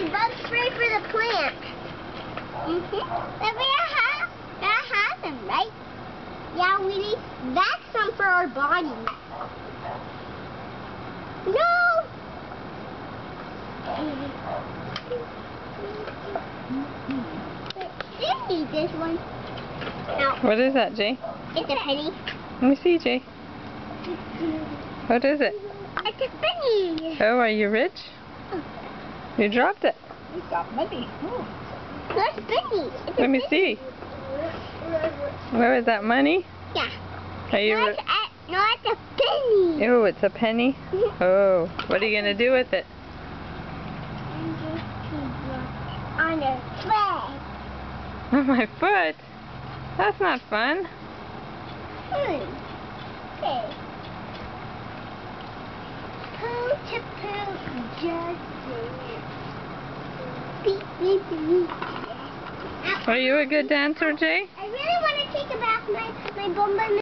need bug spray for the plant. But we gotta have them, right? Yeah, we need. That's some for our body. No! You need this one. No. What is that, Jay? It's a penny. Let me see, Jay. What is it? It's a penny. Oh, are you rich? You dropped it. You got money. Oh. That's a penny. It's Let me see. Where is that money? Yeah. Are you? No, it's a penny. Oh, it's a penny. Oh, what are you gonna do with it? On a foot. On my foot? That's not fun. Okay. Poo to poo, just beep, beep, beep. Are you a good dancer, Jay? I really want to take a bath. My bum